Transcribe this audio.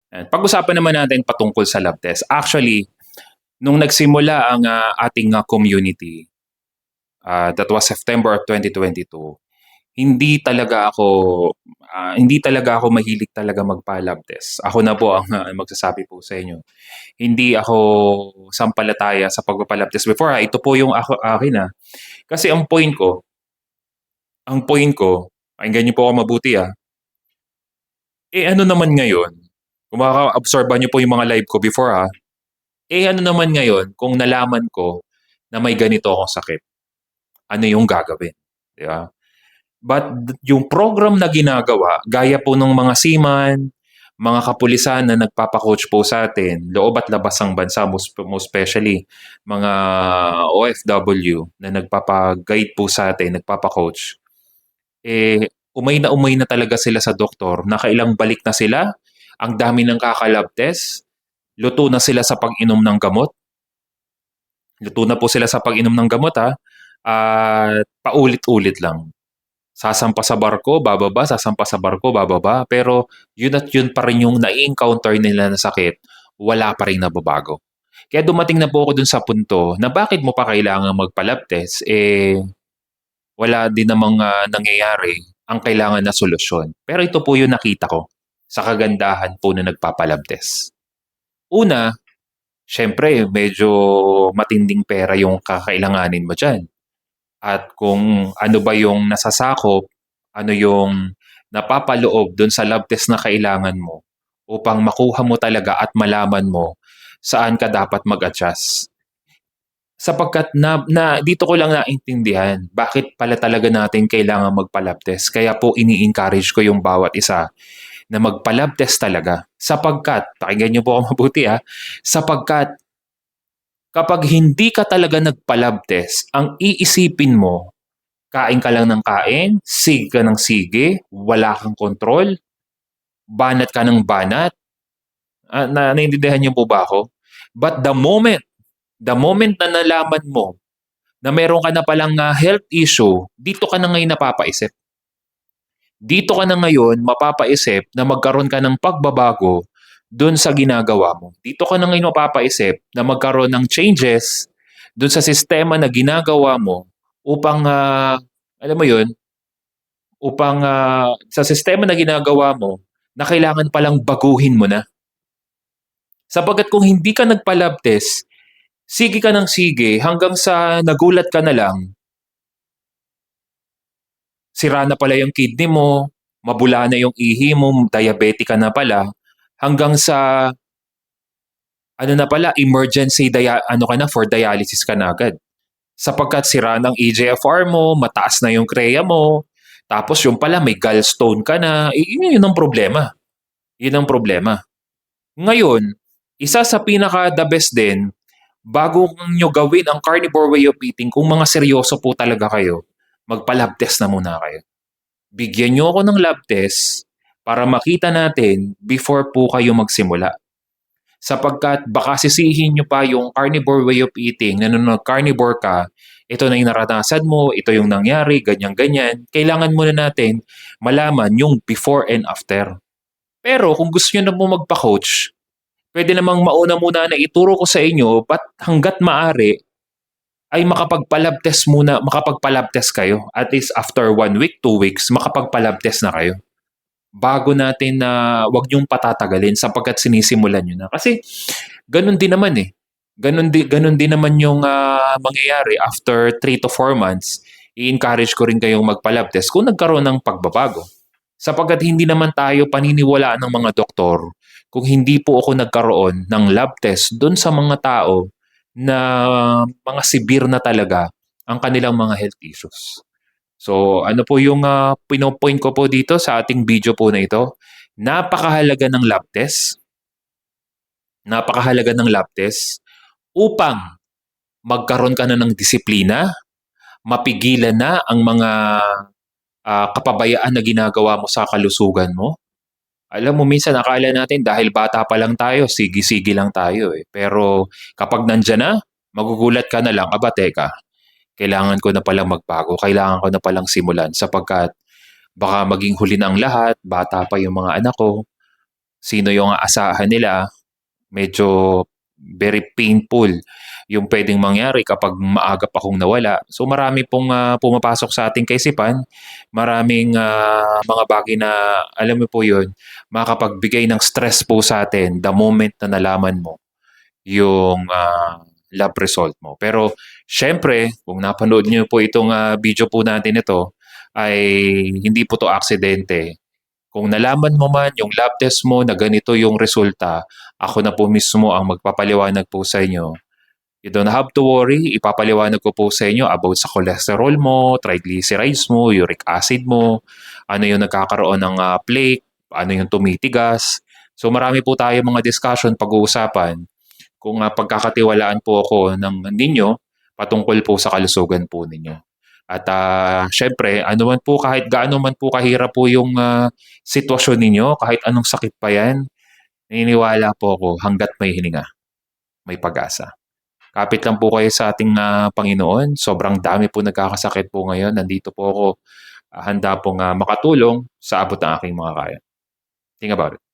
Pag-usapan naman natin patungkol sa lab test. Actually, nung nagsimula ang ating community, that was September of 2022, hindi talaga ako mahilig talaga magpa-lab test. Ako na po ang magsasabi po sa inyo. Hindi ako sampalataya sa pagpapa-lab test before. Ito po yung akin. Kasi ang point ko, pakinggan niyo po ako mabuti. Ano naman ngayon, kung makaka-absorban niyo po yung mga live ko before ano naman ngayon kung nalaman ko na may ganito akong sakit, ano yung gagawin, 'di ba? Yung program na ginagawa, gaya po ng mga seaman, mga kapulisan na nagpapa-coach po sa atin, loob at labas ng bansa, most especially mga OFW na nagpapa-guide po sa atin, nagpapa-coach, umay na talaga sila sa doktor, nakailang balik na sila, ang dami ng kaka-lab test, luto na sila sa pag-inom ng gamot, luto na po sila sa pag-inom ng gamot at paulit-ulit lang. Sasampa sa barko, bababa, sasampa sa barko, bababa. Pero yun at yun pa rin yung nai-encounter nila na sakit, wala pa rin nababago. Kaya dumating na po ako dun sa punto na bakit mo pa kailangan magpa-lab test, wala din namang nangyayari ang kailangan na solusyon. Pero ito po yung nakita ko sa kagandahan po na nagpapa-lab test. Una, syempre medyo matinding pera yung kakailanganin mo dyan. At kung ano ba yung nasasakop, ano yung napapaloob dun sa lab test na kailangan mo upang makuha mo talaga at malaman mo saan ka dapat mag-adjust. Sapagkat dito ko lang naintindihan bakit pala talaga natin kailangan magpa-lab test. Kaya po ini-encourage ko yung bawat isa na magpa-lab test talaga. Sapagkat, pakinggan niyo po ako mabuti sapagkat kapag hindi ka talaga nagpa-lab test, ang iisipin mo, kain ka lang ng kain, sige ka ng sige, wala kang kontrol, banat ka ng banat. Naiintindihan niyo po ba ako? But the moment na nalaman mo na meron ka na palang health issue, dito ka na ngayon napapaisip. Dito ka na ngayon mapapaisip na magkaroon ka ng pagbabago doon sa ginagawa mo. Dito ka na ngayon mapapaisip na magkaroon ng changes doon sa sistema na ginagawa mo upang, alam mo yun, upang sa sistema na ginagawa mo na kailangan palang baguhin mo na. Sapagkat kung hindi ka nagpa-lab test, sige ka ng sige hanggang sa nagulat ka na lang, sira na pala yung kidney mo, mabula na yung ihi mo, diabetic ka na pala, hanggang sa ano na pala, ano ka na, for dialysis ka na agad. Sapagkat sira ng EGFR mo, mataas na yung CREA mo, tapos yung pala may gallstone ka na, yun ang problema. Yun ang problema. Ngayon, isa sa pinaka the best din, bago nyo gawin ang carnivore way of eating, kung mga seryoso po talaga kayo, magpa-lab test na muna kayo. Bigyan nyo ako ng lab test para makita natin before po kayo magsimula. Sapagkat baka sisihin nyo pa yung carnivore way of eating na nung nag-carnivore ka, ito na yung naranasan mo, ito yung nangyari, ganyan-ganyan. Kailangan muna natin malaman yung before and after. Pero kung gusto nyo na po magpa-coach, pwede namang mauna muna na ituro ko sa inyo hanggat maaari ay makapagpa-lab test muna, makapagpa-lab test kayo. At least after 1 week, 2 weeks, makapagpa-lab test na kayo. Bago natin na wag niyong patatagalin sapagkat sinisimulan niyo na. Kasi ganun din naman Ganun din naman yung mangyayari after 3 to 4 months. I-encourage ko rin kayong magpa-lab test kung nagkaroon ng pagbabago. Sapagkat hindi naman tayo paniniwalaan ng mga doktor kung hindi po ako nagkaroon ng lab test doon sa mga tao na mga severe na talaga ang kanilang mga health issues. So ano po yung pinopoint ko po dito sa ating video po na ito? Napakahalaga ng lab test. Napakahalaga ng lab test upang magkaroon ka na ng disiplina, mapigilan na ang mga kapabayaan na ginagawa mo sa kalusugan mo. Alam mo, minsan akala natin dahil bata pa lang tayo, sige-sige lang tayo Pero kapag nandyan na, magugulat ka na lang, teka, kailangan ko na palang magbago, kailangan ko na palang simulan sapagkat baka maging huli na ang lahat, bata pa yung mga anak ko. sino yung aasahan nila, medyo very painful yung pwedeng mangyari kapag maaga pa akong nawala. So marami pong pumapasok sa ating kaisipan, maraming mga bagay na alam mo po yun, makapagbigay ng stress po sa atin the moment na nalaman mo yung lab result mo. Pero syempre, kung napanood niyo po itong video po natin ito, ay hindi po to aksidente. Kung nalaman mo man yung lab test mo na ganito yung resulta, ako na po mismo ang magpapaliwanag po sa inyo. You don't have to worry, ipapaliwanag ko po sa inyo about sa cholesterol mo, triglycerides mo, uric acid mo, ano yung nagkakaroon ng plaque, ano yung tumitigas. So marami po tayo mga discussion, pag-uusapan kung pagkakatiwalaan po ako ng ninyo patungkol po sa kalusugan po ninyo. At syempre, ano man po, kahit gaano man po kahirap po yung sitwasyon ninyo, kahit anong sakit pa yan, naniniwala po ako hanggat may hininga, may pag-asa. Kapit lang po kayo sa ating Panginoon. Sobrang dami po nagkakasakit po ngayon. Nandito po ako, handa pong makatulong sa abot ng aking mga kaya. Think about it.